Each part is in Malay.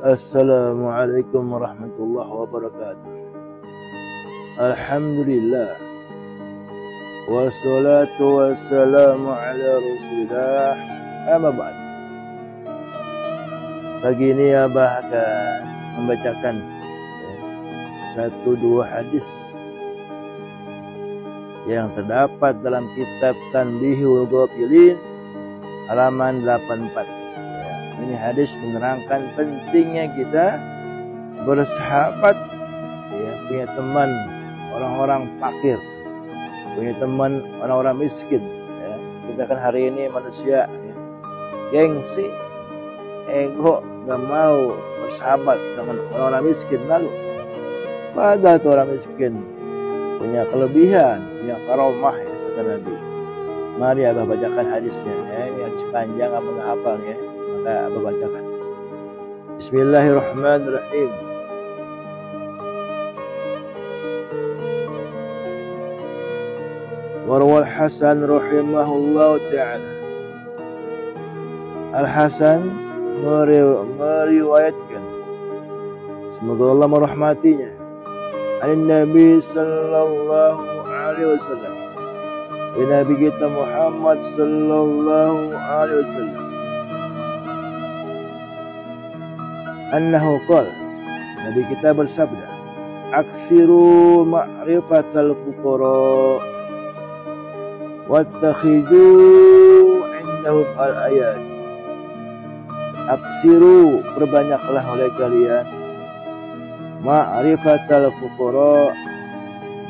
Assalamualaikum warahmatullahi wabarakatuh. Alhamdulillah, wassalatu wassalamu ala rasulillah, amma ba'd. Pagi ini Abah akan membacakan satu dua hadis yang terdapat dalam kitab Tanbihul Ghafilin halaman 84. Ini hadis menerangkan pentingnya kita bersahabat, punya teman orang-orang fakir, punya teman orang-orang miskin. Kita kan hari ini manusia gengsi, ego, gak mau bersahabat dengan orang-orang miskin. Lalu padahal tuh orang miskin punya kelebihan, punya karomah, kata Nabi. Mari Abah bacakan hadisnya. Ini hadis panjang, Abah nggak hafal ya. Maka Abah bacakan. Bismillahirrahmanirrahim. Warwal Hasan rahimahullah ta'ala. Al-Hasan meriwayatkan, semoga Allah merahmatinya, dari Nabi sallallahu alaihi wasallam, dari Nabi kita Muhammad sallallahu alaihi wasallam, annahu qala, Nabi kita bersabda, aksiru ma'rifatal fuqara wattakhidhu indahum al-ayat. Aksiru, perbanyaklah oleh kalian, ma'rifatal fuqara,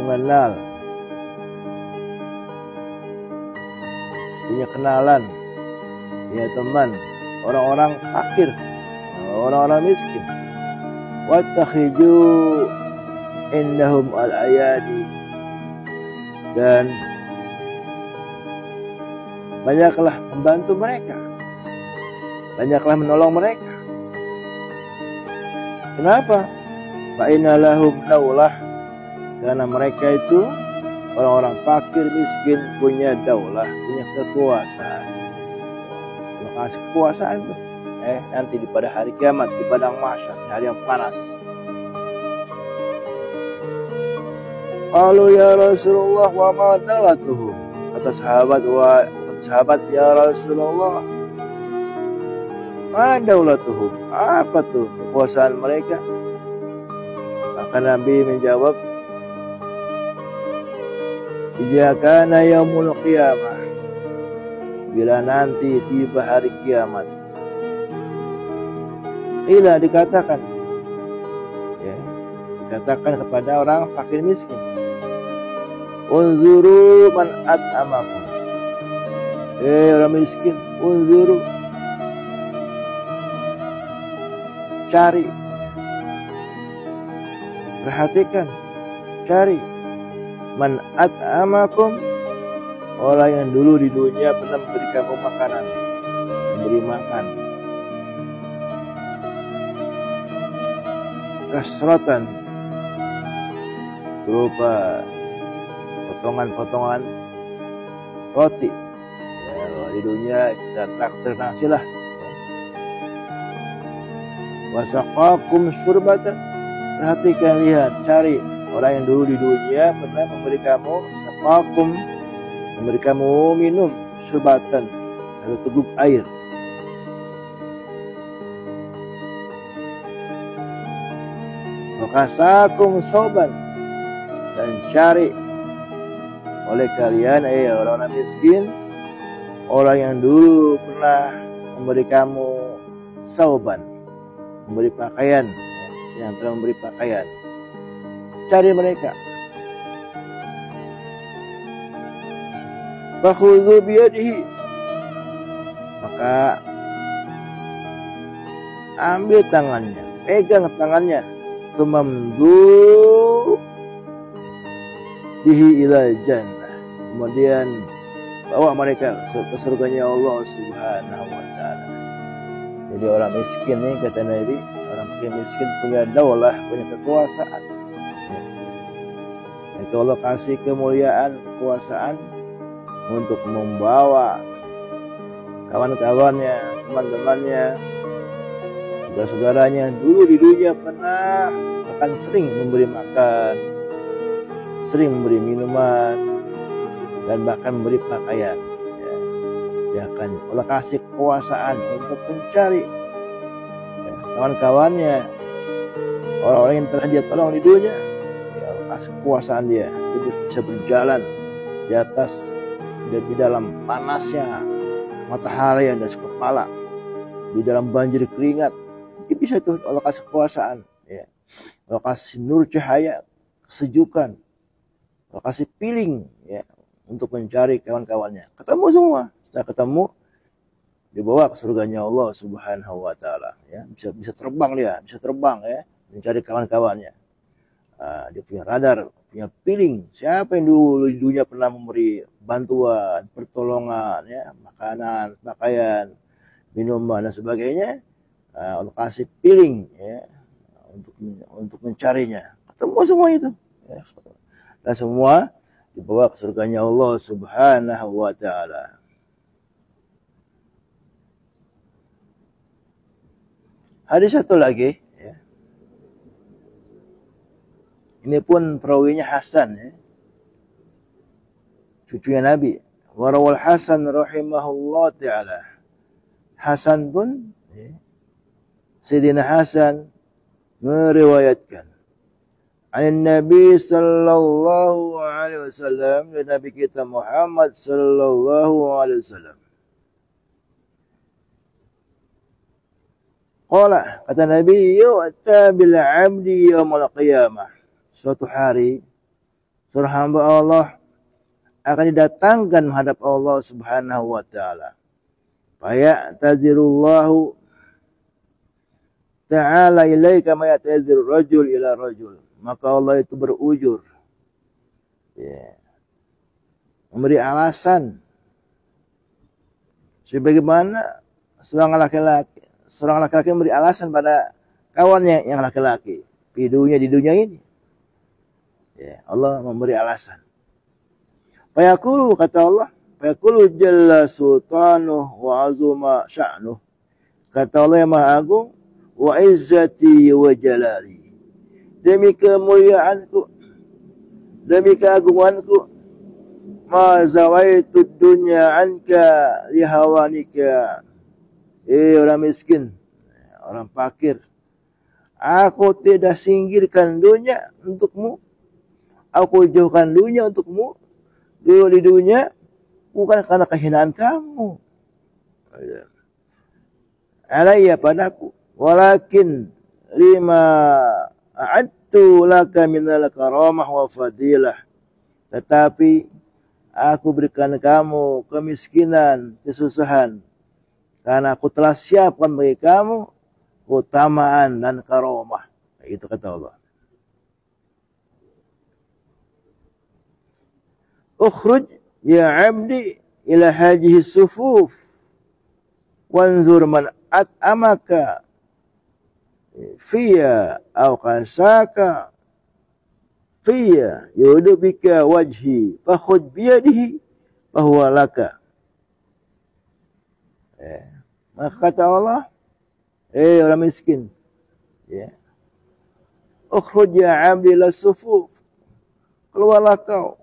mengenal, punya kenalan, punya teman orang-orang fakir, orang-orang miskin. Wattakhidhu indahum al-ayadi, dan banyaklah membantu mereka, banyaklah menolong mereka. Kenapa? Fa'inna lahum daulah, karena mereka itu orang-orang fakir miskin punya daulah, punya kekuasaan. Kalau kasih kekuasaan tuh nanti pada hari kiamat, di padang mahsyar, di hari yang panas. Qalu ya Rasulullah wa ma daulatuhum, kata sahabat, ya Rasulullah, ma daulatuhum, apa tuh kekuasaan mereka? Maka Nabi menjawab, idza kana yaumul qiyamah, bila nanti tiba hari kiamat. Ila, dikatakan kepada orang fakir miskin, unzuru man at'amakum, orang miskin, unzuru, cari, perhatikan, cari, man at'amakum, orang yang dulu di dunia pernah memberi kamu makanan, memberi makan, kasratan, berupa potongan-potongan roti. Kalau di dunia kita traktir nasi lah. Wasaqakum syurbatan, perhatikan, lihat, cari orang yang dulu di dunia pernah memberi kamu saqakum, memberi kamu minum, syurbatan, atau teguk air. Wakasakum soban, dan cari oleh kalian orang-orang miskin, orang yang dulu pernah memberi kamu sauban, memberi pakaian, yang telah memberi pakaian, cari mereka. Fakhudhu biyadihi, maka ambil tangannya, pegang tangannya, Tumamdu bihi ila jannah, kemudian bawa mereka ke surganya Allah Subhanahu wa ta'ala. Jadi orang miskin nih, kata Nabi, orang miskin punya daulah, punya kekuasaan. Itu Allah kasih kemuliaan, kekuasaan untuk membawa kawan-kawannya, teman-temannya saudara-saudaranya dulu di dunia pernah akan sering memberi makan, sering memberi minuman, dan bahkan memberi pakaian. Ya. Dia akan Allah kasih kekuasaan untuk mencari kawan-kawannya, orang-orang yang telah dia tolong di dunia. Ya, Allah kasih kekuasaan dia bisa berjalan di atas di dalam panasnya matahari yang di kepala, di dalam banjir keringat. Dia bisa tuh Allah kasih kekuasaan. Ya. Allah kasih nur cahaya, kesejukan, Allah kasih feeling ya untuk mencari kawan-kawannya. Ketemu semua. Setelah ketemu, dibawa ke surganya Allah Subhanahu wa taala ya. Bisa terbang dia, bisa terbang ya, mencari kawan-kawannya. Dia punya radar, punya feeling. Siapa yang dulu di dunia pernah memberi bantuan, pertolongan ya, makanan, pakaian, minuman dan sebagainya. Allah kasih feeling ya untuk mencarinya. Ketemu semua itu ya. Dan semua dibawa ke surganya Allah Subhanahu wa taala. Hadis satu lagi ya. Ini pun perawinya Hasan ya. Cucunya Nabi. Warawal Hasan rahimahullah taala. Hasan pun ya, Sayyidina Hasan meriwayatkan an Nabi sallallahu alaihi wasallam, dari Nabi kita Muhammad sallallahu alaihi wasallam. Qala, kata Nabi, yu'ta bil 'abdi yaumil qiyamah. Suatu hari seorang hamba Allah akan didatangkan menghadap Allah Subhanahu wa taala. Fayatazirullahu ta'ala ilaika ma yatazir rajul ila rajul. Maka Allah itu berujur ya, memberi alasan sebagaimana seorang laki-laki memberi alasan pada kawannya yang laki-laki di dunia ini ya, Allah memberi alasan. Fayaqulu, kata Allah, fayaqulu jalla sultanuh wa azuma sya'nuh, kata Allah yang maha agung, wa izzati wa jalali, demi kemuliaanku, demi keagunganku, ma zawaitu dunya anka lihawanika. Orang miskin, orang fakir, aku tidak singkirkan dunia untukmu, aku jauhkan dunia untukmu. Dulu di dunia bukan karena kehinaan kamu, alayya padaku, walakin lima a'adtu laka minal karamah wa fadilah, tetapi aku berikan kamu kemiskinan, kesusahan, karena aku telah siapkan bagi kamu keutamaan dan karamah. Itu kata Allah. Ukhruj ya 'abdi ila hadhihi sufuf wanzur man at'amaka fiya aw qasaka fiya yudbika wajhi fakhudh biyadihi fahuwa laka. Maka kata Allah, orang miskin ya, ukhruj ya 'abdi ila sufuf, keluarlah kau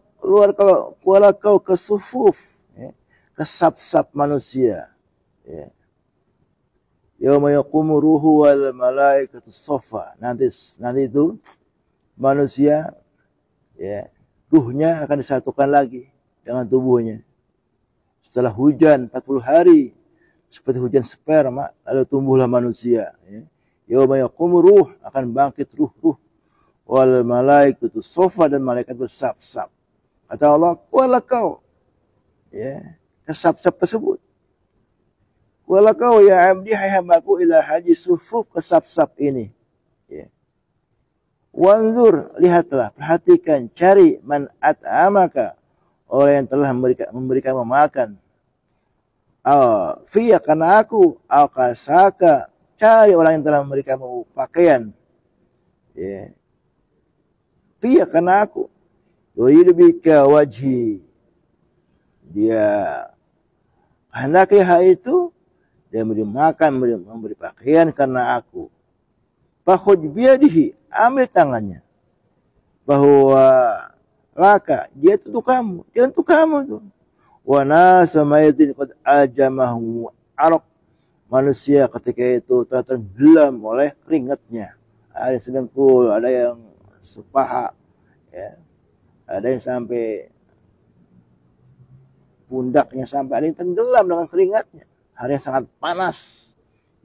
ke sufuf ya, ke saf-saf manusia ya. Yauma yaqumu ruhu wal malaikatu shaffa, nanti itu manusia ya, ruhnya akan disatukan lagi dengan tubuhnya setelah hujan 40 hari seperti hujan sperma, lalu tumbuhlah manusia ya. Yauma yaqumu ruh, akan bangkit ruh wal malaikatu shaffa, dan malaikat bersaf-saf. Kata Allah, keluarlah kau ya, ke saf-saf tersebut. Keluarlah kau ya 'abdi, hai hambaku, ila haji sufuf, ke saf-saf ini ya. Wanzur, lihatlah, perhatikan, cari man at'amaka, orang yang telah memberikan makan. Fiya, karena aku, al-kasaka, cari orang yang telah memberikanmu pakaian ya. Fiya, karena aku, yuridu bika wajhi, dia hendaki hal itu, dia memberi makan, memberi pakaian karena aku fakhudh biyadihi, ambil tangannya. Bahwa laka, dia itu untuk kamu, dia untuk kamu tuh. Wa nasa mayyitin qad ajamahu araq, manusia ketika itu telah tenggelam oleh keringatnya. Ada yang sedengkul, ada yang sepaha, ya. Ada yang sampai pundaknya, sampai ada yang tenggelam dengan keringatnya. Hari yang sangat panas.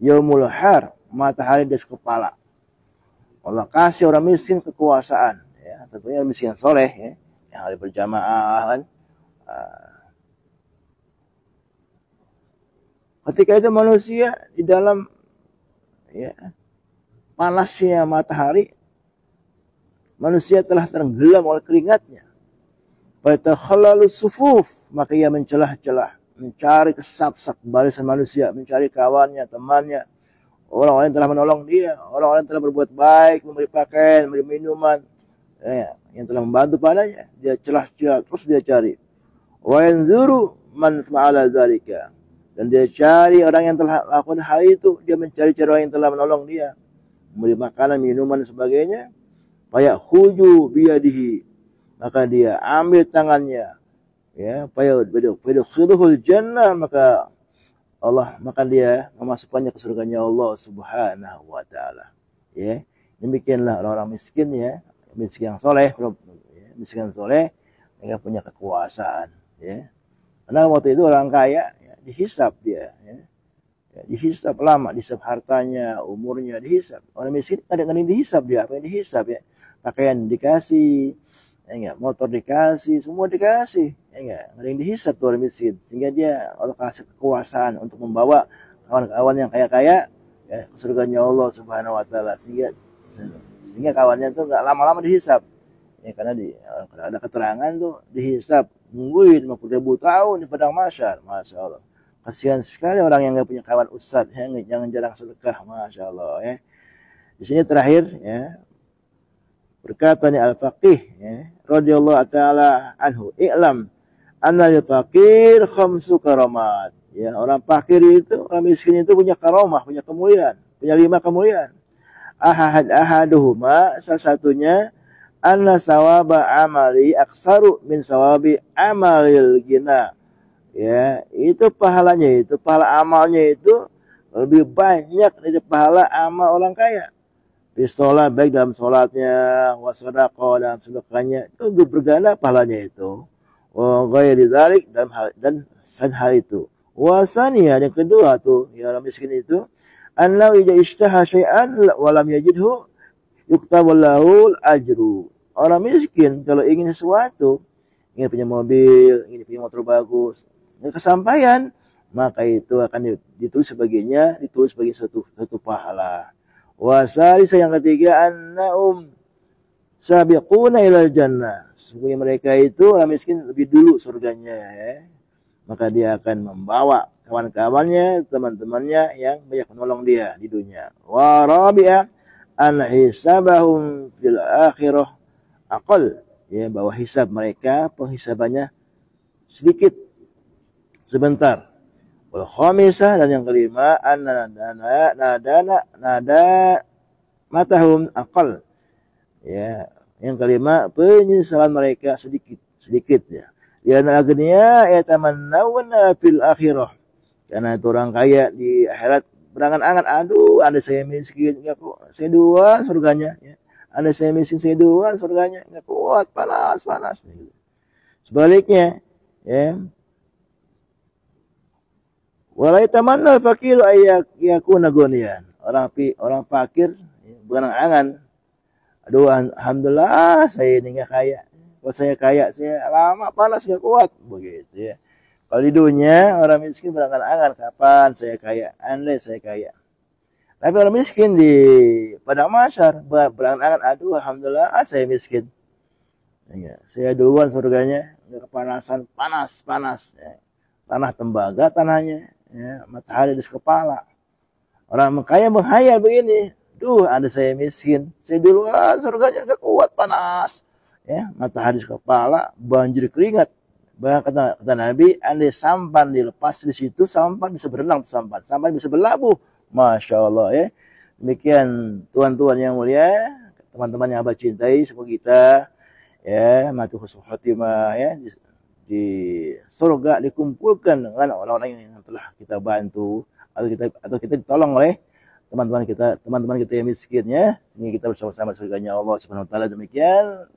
Yaumul har, matahari di kepala. Allah kasih orang miskin kekuasaan, ya. Tentunya miskin soleh, ya, yang hari berjamaah kan. Ketika itu manusia di dalam, ya, panasnya matahari, manusia telah tenggelam oleh keringatnya. Fatakhallalu sufuf, maka ia mencelah-celah, mencari kesap-sap barisan manusia, mencari kawannya, temannya, orang-orang yang telah menolong dia, orang-orang yang telah berbuat baik, memberi pakaian, memberi minuman, ya, yang telah membantu padanya. Dia celah-celah, terus dia cari. Wa yanzuru man fa'ala dzalika, dan dia cari orang yang telah lakukan hal itu. Dia mencari-cari orang yang telah menolong dia, memberi makanan, minuman, dan sebagainya. Fayakhudhu biyadihi, maka dia ambil tangannya, ya, fayadkhuluhul jannah, maka dia memasukkannya ke surganya Allah Subhanahu wa taala. Ya, demikianlah orang-orang miskin, ya, miskin yang soleh, miskin soleh, mereka punya kekuasaan, ya. Karena waktu itu orang kaya, ya, dihisab dia, ya. Ya, dihisab lama, dihisab hartanya, umurnya dihisab. Orang miskin kadang-kadang dihisab dia, apa yang dihisab, ya? Pakaian dikasih, ya enggak, motor dikasih, semua dikasih, ya enggak, ada yang dihisab tuh orang miskin, sehingga dia Allah kasih kekuasaan untuk membawa kawan-kawan yang kaya-kaya, ya, ke surganya Allah Subhanahu wa taala, sehingga kawannya tuh enggak lama-lama dihisab, ya, karena ada keterangan tuh dihisab nungguin 50.000 tahun di padang mahsyar. Masya Allah, kasihan sekali orang yang enggak punya kawan ustadz, ya, jangan jarang sedekah. Masya Allah, ya. Di sini terakhir, ya, berkata nih al-faqih, ya, radhiyallahu ta'ala anhu, i'lam anna al-faqir khamsu karamat. Ya, orang fakir itu, orang miskin itu punya karamah, punya kemuliaan, punya 5 kemuliaan. Ahaduhuma, salah satunya, anna sawaba amali aksaru min sawabi amalil gina. Ya, itu pahalanya itu, pahala amalnya itu lebih banyak dari pahala amal orang kaya. Sholat, baik dalam sholatnya, wasadaqah, dalam sedekahnya, itu berganda pahalanya itu. Wa ghairi dzalik, dalam hal dan hal itu. Wasaniya, yang kedua tuh, ya, orang miskin itu, annahu idza ishtaha syai'an wa lam yajidhu yuktabu lahul ajru. Orang miskin kalau ingin sesuatu, ingin punya mobil, ingin punya motor bagus, nggak kesampaian, maka itu akan ditulis sebagiannya, ditulis sebagai satu pahala. Wasalisa, yang ketiga, annahum sabiquna ilal jannah. Sesungguhnya mereka itu orang miskin lebih dulu surganya, ya. Maka dia akan membawa kawan-kawannya, teman-temannya yang banyak menolong dia di dunia. Wa rabi'a an hisabahum fil akhirah aqal, ya, bahwa hisab mereka, penghisabannya sedikit, sebentar. Wal khamisah, dan yang kelima, anna nada matahum aqal, ya, yang kelima, penyesalan mereka sedikit, ya. Ya, agniya yatamannawna fil akhirah, karena itu orang kaya di akhirat berangan-angan, aduh, andai saya miskin, enggak kok, saya duluan surganya, ya. Andai saya miskin, saya duluan surganya, enggak kuat, panas. Sebaliknya, ya, walai tamanna fakir yakuna gonian. Orang fakir berangan-angan, aduh, alhamdulillah saya ini enggak kaya. Kalau saya kaya, saya lama panas enggak kuat, begitu, ya. Kalau di dunia orang miskin berangan-angan, kapan saya kaya, andai saya kaya. Tapi orang miskin di padang mahsyar berangan-angan, aduh, alhamdulillah saya miskin, ya, saya duluan surganya, enggak kepanasan, panas, ya. Tanah tembaga tanahnya, ya, matahari di kepala. Orang kaya menghayal begini, duh, ada saya miskin, saya duluan surganya, enggak kuat, panas, ya, matahari di kepala, banjir keringat. Bahkan kata Nabi, andai sampan dilepas di situ, sampan bisa berenang, sampan bisa berlabuh. Masya Allah, ya. Demikian tuan-tuan yang mulia, teman-teman yang abah cintai, semoga kita ya mati husnul khotimah ya di surga dikumpulkan dengan orang-orang yang telah kita bantu atau kita ditolong oleh teman-teman kita yang miskin ya. Ini kita bersama-sama surganya Allah Subhanahu wa taala. Demikian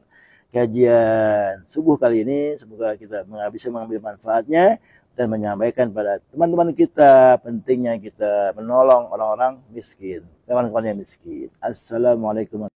kajian subuh kali ini, semoga kita bisa mengambil manfaatnya dan menyampaikan pada teman-teman kita pentingnya kita menolong orang-orang miskin, kawan-kawan yang miskin. Assalamualaikum.